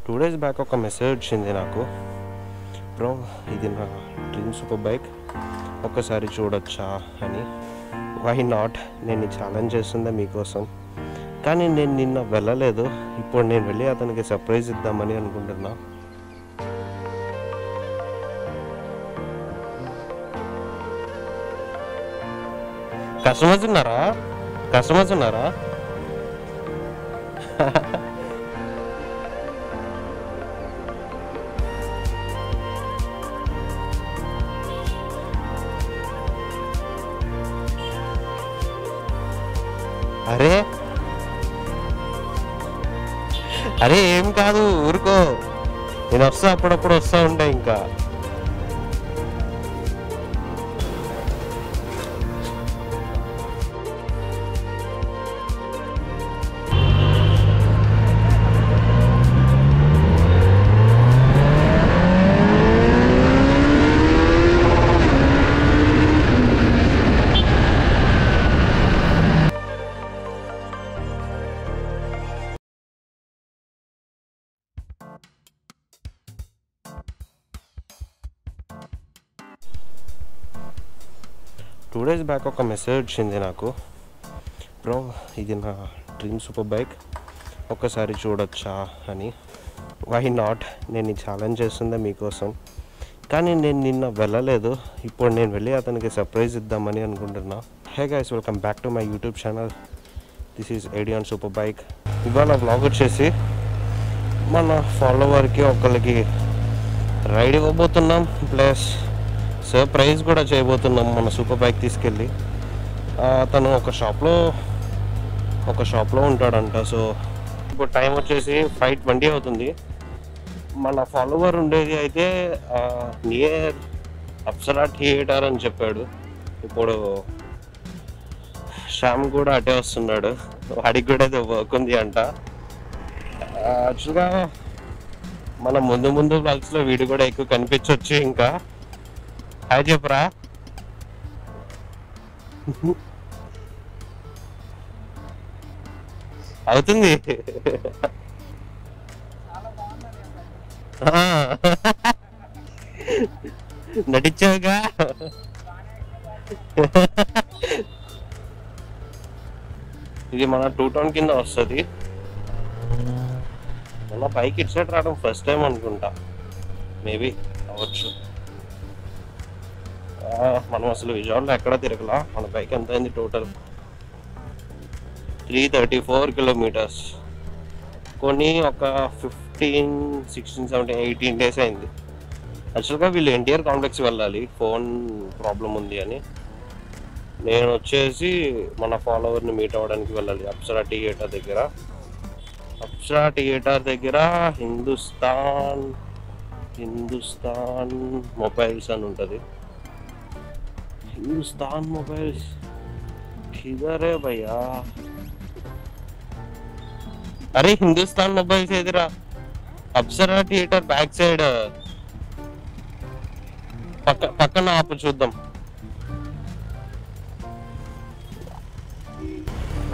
2 days back ఒక message వచ్చింది నాకు. బ్రో, ఇది నా డ్రీమ్ సూపర్ బైక్, ఒక్కసారి చూడొచ్చా అని. Why not? నేను ఈ ఛాలెంజ్ చేస్తుందే మీకోసం, కానీ నేను నిన్న వెళ్ళలేదు. ఇప్పుడు నేను వెళ్ళి అతనికి సర్ప్రైజ్ ఇద్దామని అనుకుంటున్నా. కస్టమర్స్ ఉన్నారా? అరే అరే ఏం కాదు, ఊరుకో. నేను వస్తా, అప్పుడప్పుడు వస్తూ ఉంటా. ఇంకా టూ డేస్ బ్యాక్ ఒక మెసేజ్ వచ్చింది నాకు. బ్రో, ఇది నా డ్రీమ్ సూపర్ బైక్, ఒక్కసారి చూడొచ్చా అని. Why not? నేను ఈ ఛాలెంజ్ చేస్తుందే మీకోసం, కానీ నేను నిన్న వెళ్ళలేదు. ఇప్పుడు నేను వెళ్ళి అతనికి సర్ప్రైజ్ ఇద్దామని అనుకుంటున్నా. Hey guys, welcome back to my YouTube channel. This is ఏడియాన్ సూపర్ బైక్. ఇవాళ వ్లాగ్ వచ్చేసి మన ఫాలోవర్కి ఒకరికి రైడ్ ఇవ్వబోతున్నాం, ప్లస్ సర్ప్రైజ్ కూడా చేయబోతున్నాం మన సూపర్ బైక్ తీసుకెళ్ళి. తను ఒక షాప్లో ఉంటాడంట. సో ఇప్పుడు టైం వచ్చేసి 5:20 అవుతుంది. మన ఫాలోవర్ ఉండేది అయితే నియర్ అప్సరా థియేటర్ అని చెప్పాడు. ఇప్పుడు శ్యామ్ కూడా అటే వస్తున్నాడు, వాడికి కూడా ఏదో వర్క్ ఉంది అంట. యాక్చువల్గా మన ముందు బ్లాగ్స్లో వీడు కూడా ఎక్కువ కనిపించవచ్చు. ఇంకా హాయ్ చెప్పురా. అవుతుంది. నటించావుగా. ఇది మన 2 టౌన్ కింద వస్తుంది. మన బైక్ ఇటు సైడ్ రావడం ఫస్ట్ టైం అనుకుంటా, మేబీ అవ్వచ్చు. మనం అసలు విజయవాడలో ఎక్కడ తిరగలా. మన బైక్ ఎంత అయింది టోటల్? 334 కిలోమీటర్స్. కొన్ని ఒక 15, 16, 17, 18 డేస్ అయింది. యాక్చువల్గా వీళ్ళు ఎన్టీఆర్ కాంప్లెక్స్ వెళ్ళాలి, ఫోన్ ప్రాబ్లం ఉంది అని. నేను వచ్చేసి మన ఫాలోవర్ని మీట్ అవ్వడానికి వెళ్ళాలి అప్సరా థియేటర్ దగ్గర. హిందుస్థాన్ మొబైల్స్ అని ఉంటుంది. हिंदुस्तान मोबाइल्स किधर है भैया? अरे हिंदुस्तान मोबाइल्स इधर अप्सरा थिएटर बैक सैड పక్కన ఆపు చూద్దాం.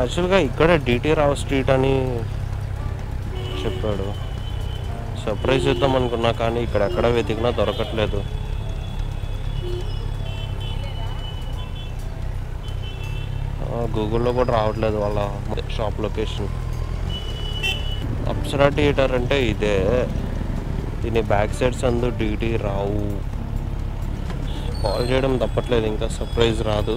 యాక్చువల్గా ఇక్కడ డిటి రావు స్ట్రీట్ అని చెప్పాడు. సర్ప్రైజ్ ఇద్దాం అనుకున్నా, కానీ ఇక్కడ ఎక్కడ వెతికినా దొరకట్లేదు. గూగుల్లో కూడా రావట్లేదు వాళ్ళ షాప్ లొకేషన్. అప్సరా థియేటర్ అంటే ఇదే. దీని బ్యాక్ సైడ్స్ అందు డిటి రావు. కాల్ చేయడం తప్పట్లేదు, ఇంకా సర్ప్రైజ్ రాదు.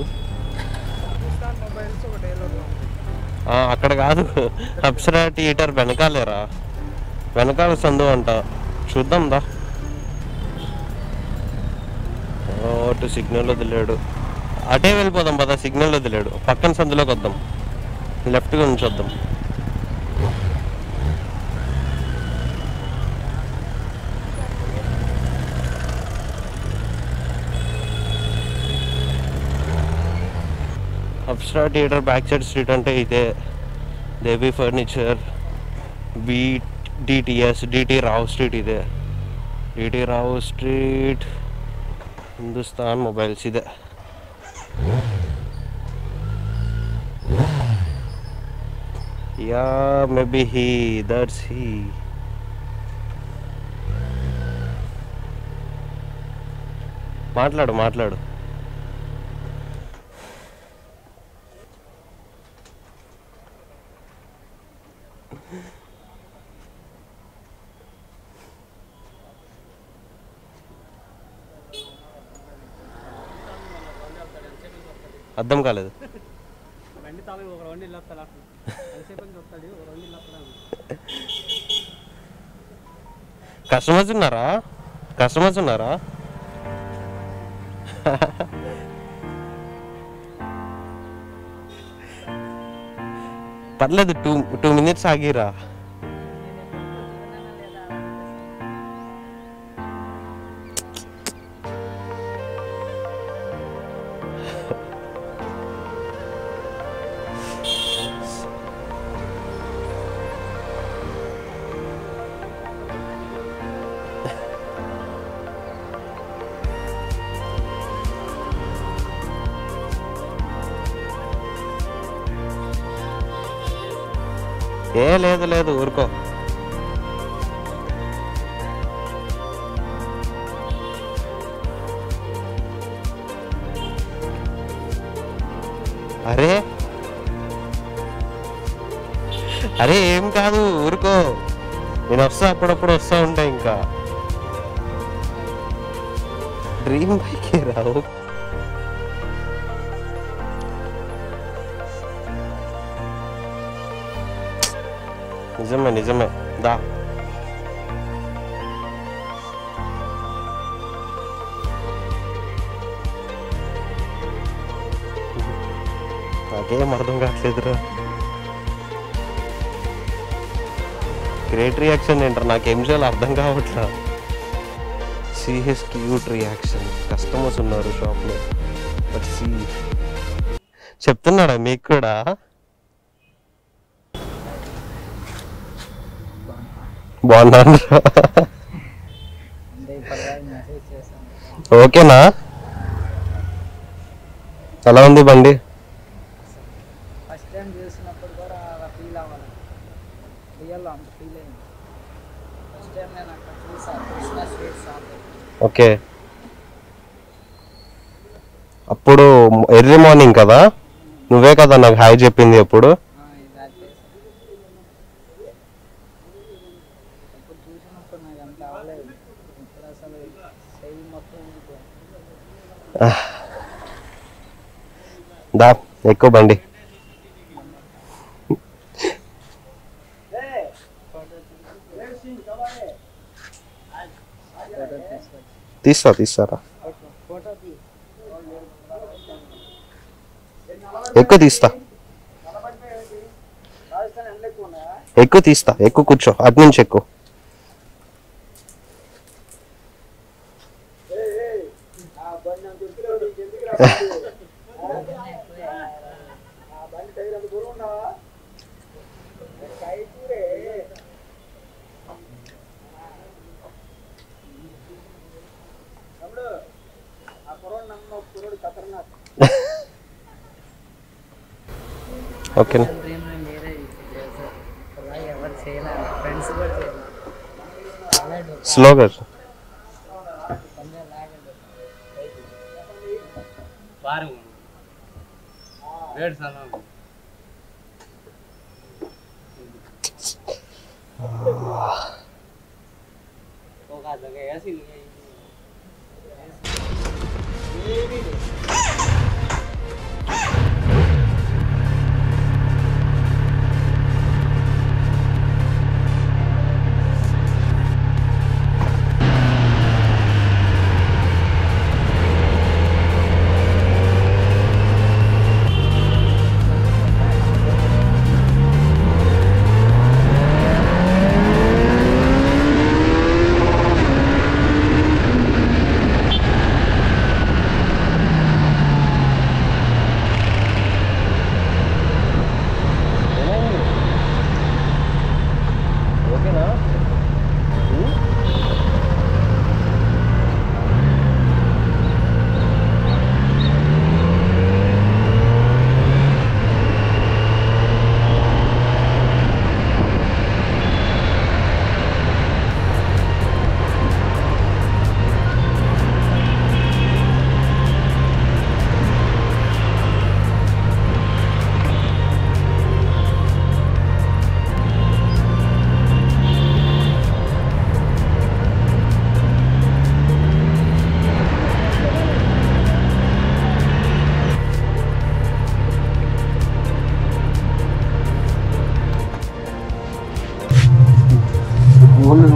అక్కడ కాదు, అప్సరా థియేటర్ వెనకాలేరా, వెనకాల సందు అంట. చూద్దాం దా. అటు సిగ్నల్ వదిలేడు, అటే వెళ్ళిపోదాం పదా. సిగ్నల్ వదిలేడు, పక్కన సందులోకి వద్దాం, లెఫ్ట్గా నుంచి వద్దాం. Apsara theatre back side street అంటే ఇదే. దేవి ఫర్నిచర్, డిటి రావు స్ట్రీట్ ఇదే. డిటి రావు స్ట్రీట్, హిందుస్థాన్ మొబైల్స్ ఇదే. Yeah, maybe he. That's he. మాట్లాడు మాట్లాడు. అర్థం కాలేదు. కస్టమర్స్ ఉన్నారా? కస్టమర్స్ ఉన్నారా? పర్లేదు, 2 minutes ఆగిరా. ఏ లేదు లేదు, ఊరుకో. అరే అరే ఏం కాదు, ఊరుకో. నేను వస్తా, అప్పుడప్పుడు వస్తూ ఉంటా. ఇంకా డ్రీమ్ బైక్ రావు. నిజమే నిజమే, దా. నాకేం అర్థం కావట్లేదురా. గ్రేట్ రియాక్షన్ ఏంటారు, నాకేం చేయాలో అర్థం కావట్లా. CS cute reaction. కస్టమర్స్ ఉన్నారు షాప్లో. బట్ చెప్తున్నాడా మీకు కూడా? బాగున్నాను. ఓకేనా? ఎలా ఉంది బండి? ఓకే. అప్పుడు ఎర్లీ మార్నింగ్ కదా, నువ్వే కదా నాకు హాయ్ చెప్పింది ఎప్పుడు. దా ఎక్కువ బండి. తీస్తారా? ఎక్కువ తీస్తా, ఎక్కువ కూర్చో, అటు నుంచి ఎక్కువ. ఓకేనా? స్లోగా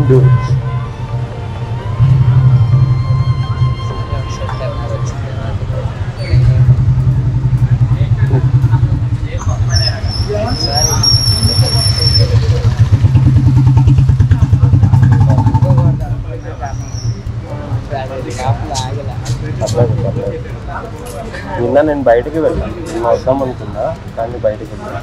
నిన్న నేను బయటికి వెళ్ళాను, నిన్న వద్దాం అనుకున్నా కానీ బయటికి వెళ్ళాను.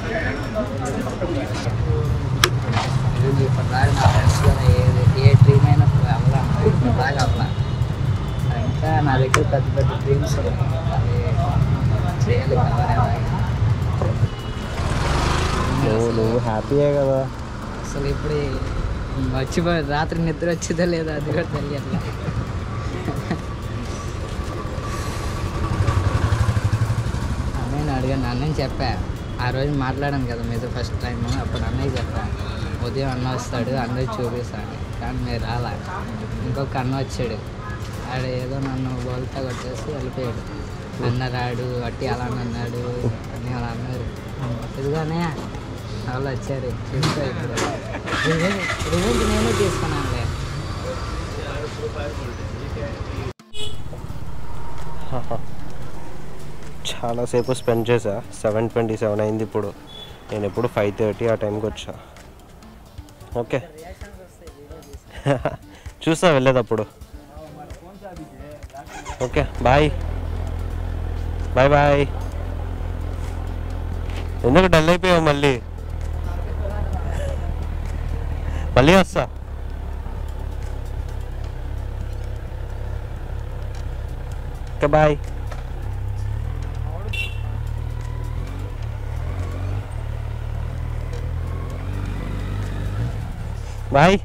ఏ డ్రీమ్ అయినా బాగా అవ్వాలి ఇంకా నా దగ్గర పెద్ద పెద్ద డ్రీమ్స్ చేయాలి కావాలి. నువ్వు హ్యాపీయే కదా. అసలు ఇప్పుడు మర్చిపోయి రాత్రి నిద్ర వచ్చిందా లేదా అది కూడా తెలియట్లా. అన్నయ్యని అడిగాను, అన్నయ్య చెప్పా ఆ రోజు మాట్లాడాను కదా మీతో ఫస్ట్ టైం, అప్పుడు అన్నయ్య చెప్పా ఉదయం అన్న వస్తాడు అన్నయ్య చూపిస్తాను, కానీ మీరు రాలా. ఇంకొక అన్న వచ్చాడు, ఆడ ఏదో నన్ను బోల్తా కొట్టేసి వెళ్ళిపోయాడు. అన్న రాడు అట్టి అలా అన్నాడు అని అలా అన్నారు. ఇదిగోనే వాళ్ళు వచ్చారు చూస్తా. ఇప్పుడు రివెంజ్ నేనే తీసుకున్నానులే. చాలాసేపు స్పెండ్ చేసా. 7:27 అయింది ఇప్పుడు. నేను ఎప్పుడు 5:30 ఆ టైంకి వచ్చా. ఓకే చూస్తా వెళ్ళేటప్పుడు. Okay bye bye bye. ఎందుకు డల్ అయిపోయావు? మళ్ళీ వస్తా. Okay bye. బాయ్.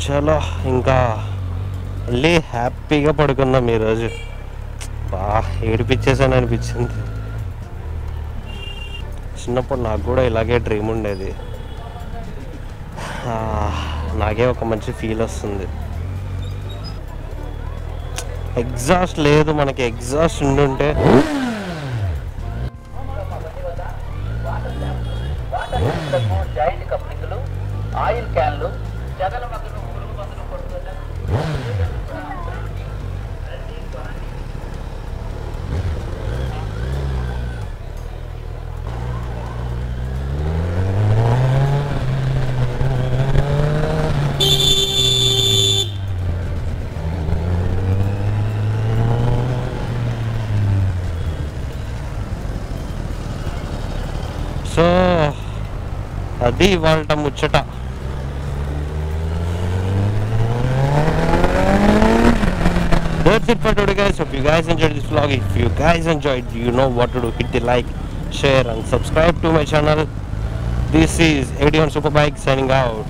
చలో ఇంకా వెళ్ళి హ్యాపీగా పడుకుందాం ఈరోజు. ఏడిపించేసాను అనిపించింది. చిన్నప్పుడు నాకు కూడా ఇలాగే డ్రీమ్ ఉండేది. నాకే ఒక మంచి ఫీల్ వస్తుంది. ఎగ్జాస్ట్ లేదు మనకి. ఎగ్జాస్ట్ ఉండుంటే జాయింట్ కప్లింగ్లు, ఆయిల్ క్యాన్లు, జగల మగ్గులు, పురుగు మందులు కొడుతున్నా. సో అది ఇవాళ ముచ్చట. That's it for today guys. Hope you guys enjoyed this vlog. If you guys enjoyed, you know what to do. Hit the like, share and subscribe to my channel. This is AD on Superbike signing out.